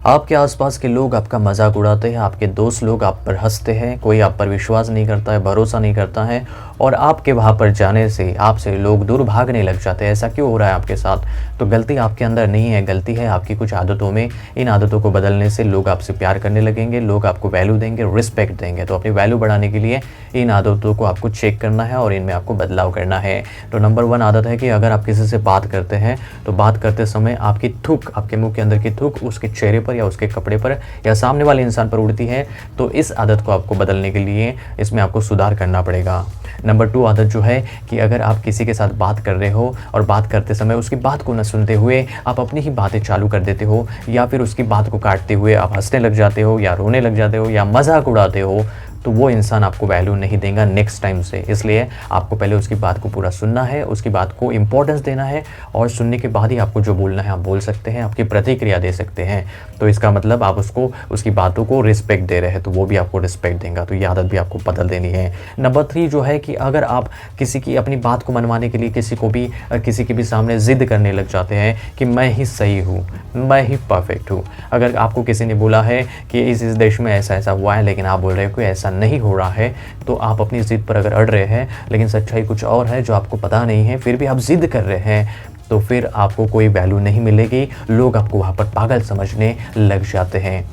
आपके आसपास के लोग आपका मजाक उड़ाते हैं, आपके दोस्त लोग आप पर हंसते हैं, कोई आप पर विश्वास नहीं करता है, भरोसा नहीं करता है और आपके वहाँ पर जाने से आपसे लोग दूर भागने लग जाते हैं। ऐसा क्यों हो रहा है आपके साथ? तो गलती आपके अंदर नहीं है, गलती है आपकी कुछ आदतों में। इन आदतों को बदलने से लोग आपसे प्यार करने लगेंगे, लोग आपको वैल्यू देंगे, रिस्पेक्ट देंगे। तो अपनी वैल्यू बढ़ाने के लिए इन आदतों को आपको चेक करना है और इनमें आपको बदलाव करना है। तो नंबर 1 आदत है कि अगर आप किसी से बात करते हैं तो बात करते समय आपकी थूक, आपके मुंह के अंदर की थूक उसके चेहरे पर या उसके कपड़े पर या सामने वाले इंसान पर उड़ती है, तो इस आदत को आपको बदलने के लिए इसमें आपको सुधार करना पड़ेगा। नंबर 2 आदत जो है कि अगर आप किसी के साथ बात कर रहे हो और बात करते समय उसकी बात को न सुनते हुए आप अपनी ही बातें चालू कर देते हो या फिर उसकी बात को काटते हुए आप हंसने लग जाते हो या रोने लग जाते हो या मजाक उड़ाते हो, तो वो इंसान आपको वैल्यू नहीं देगा नेक्स्ट टाइम से। इसलिए आपको पहले उसकी बात को पूरा सुनना है, उसकी बात को इम्पोर्टेंस देना है और सुनने के बाद ही आपको जो बोलना है आप बोल सकते हैं, आपकी प्रतिक्रिया दे सकते हैं। तो इसका मतलब आप उसको, उसकी बातों को रिस्पेक्ट दे रहे हैं तो वो भी आपको रिस्पेक्ट देगा। तो ये आदत भी आपको बदल देनी है। नंबर 3 जो है कि अगर आप किसी की अपनी बात को मनवाने के लिए किसी के भी सामने ज़िद करने लग जाते हैं कि मैं ही सही हूँ, मैं ही परफेक्ट हूँ। अगर आपको किसी ने बोला है कि इस देश में ऐसा ऐसा हुआ है लेकिन आप बोल रहे हो कि ऐसा नहीं हो रहा है, तो आप अपनी ज़िद पर अगर अड़ रहे हैं लेकिन सच्चाई कुछ और है जो आपको पता नहीं है, फिर भी आप ज़िद कर रहे हैं, तो फिर आपको कोई वैल्यू नहीं मिलेगी। लोग आपको वहाँ पर पागल समझने लग जाते हैं।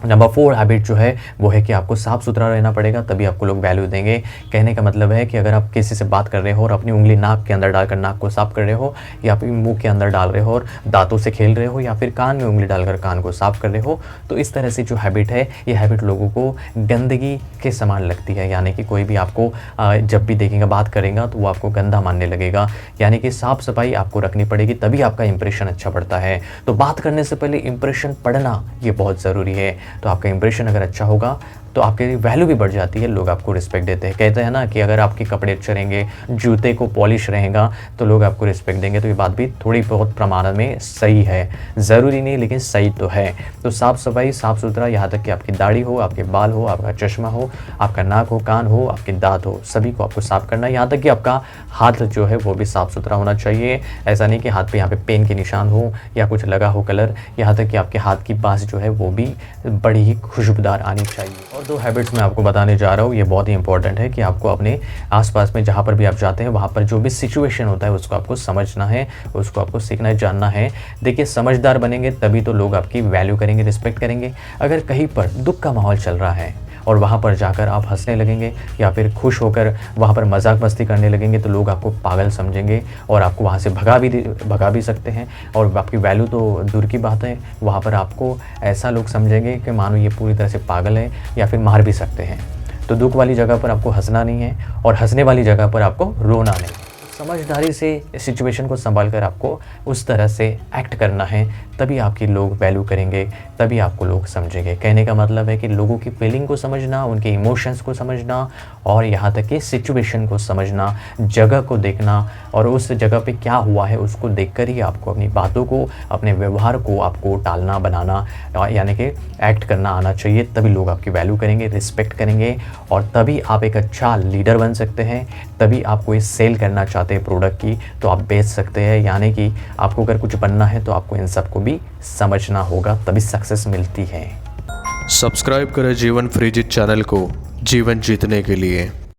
नंबर 4 हैबिट जो है वो है कि आपको साफ़ सुथरा रहना पड़ेगा, तभी आपको लोग वैल्यू देंगे। कहने का मतलब है कि अगर आप किसी से बात कर रहे हो और अपनी उंगली नाक के अंदर डालकर नाक को साफ़ कर रहे हो या फिर मुंह के अंदर डाल रहे हो और दांतों से खेल रहे हो या फिर कान में उंगली डालकर कान को साफ़ कर रहे हो, तो इस तरह से जो हैबिट है ये हैबिट लोगों को गंदगी के समान लगती है। यानी कि कोई भी आपको जब भी देखेगा, बात करेगा तो वो आपको गंदा मानने लगेगा। यानी कि साफ़ सफाई आपको रखनी पड़ेगी, तभी आपका इंप्रेशन अच्छा पड़ता है। तो बात करने से पहले इंप्रेशन पढ़ना ये बहुत ज़रूरी है। तो आपका इंप्रेशन अगर अच्छा होगा तो आपकी वैल्यू भी बढ़ जाती है, लोग आपको रिस्पेक्ट देते हैं। कहते हैं ना कि अगर आपके कपड़े अच्छे रहेंगे, जूते को पॉलिश रहेगा तो लोग आपको रिस्पेक्ट देंगे। तो ये बात भी थोड़ी बहुत प्रमाण में सही है, ज़रूरी नहीं लेकिन सही तो है। तो साफ़ सफाई, साफ़ सुथरा, यहाँ तक कि आपकी दाढ़ी हो, आपके बाल हो, आपका चश्मा हो, आपका नाक हो, कान हो, आपके दांत हो, सभी को आपको साफ़ करना है। यहाँ तक कि आपका हाथ जो है वो भी साफ़ सुथरा होना चाहिए। ऐसा नहीं कि हाथ पे यहाँ पे पेन के निशान हो या कुछ लगा हो कलर। यहाँ तक कि आपके हाथ की बाँस जो है वो भी बड़ी ही खुशबूदार आनी चाहिए। और 2 हैबिट्स मैं आपको बताने जा रहा हूँ, ये बहुत ही इंपॉर्टेंट है कि आपको अपने आसपास में जहाँ पर भी आप जाते हैं वहाँ पर जो भी सिचुएशन होता है उसको आपको समझना है, उसको आपको सीखना है, जानना है। देखिए, समझदार बनेंगे तभी तो लोग आपकी वैल्यू करेंगे, रिस्पेक्ट करेंगे। अगर कहीं पर दुख का माहौल चल रहा है और वहाँ पर जाकर आप हंसने लगेंगे या फिर खुश होकर वहाँ पर मजाक मस्ती करने लगेंगे तो लोग आपको पागल समझेंगे और आपको वहाँ से भगा भी सकते हैं। और आपकी वैल्यू तो दूर की बात है, वहाँ पर आपको ऐसा लोग समझेंगे कि मानो ये पूरी तरह से पागल है या फिर मार भी सकते हैं। तो दुख वाली जगह पर आपको हंसना नहीं है और हंसने वाली जगह पर आपको रोना नहीं। समझदारी से सिचुएशन को संभाल कर आपको उस तरह से एक्ट करना है, तभी आपकी लोग वैल्यू करेंगे, तभी आपको लोग समझेंगे। कहने का मतलब है कि लोगों की फीलिंग को समझना, उनके इमोशंस को समझना और यहाँ तक कि सिचुएशन को समझना, जगह को देखना और उस जगह पे क्या हुआ है उसको देखकर ही आपको अपनी बातों को, अपने व्यवहार को आपको टालना, बनाना यानी कि एक्ट करना आना चाहिए। तभी लोग आपकी वैल्यू करेंगे, रिस्पेक्ट करेंगे और तभी आप एक अच्छा लीडर बन सकते हैं। तभी आप कोई सेल करना चाहते हैं प्रोडक्ट की तो आप बेच सकते हैं। यानी कि आपको अगर कुछ बनना है तो आपको इन सबको भी समझना होगा, तभी सक्सेस मिलती है। सब्सक्राइब करें जीवन फ्रीजित चैनल को जीवन जीतने के लिए।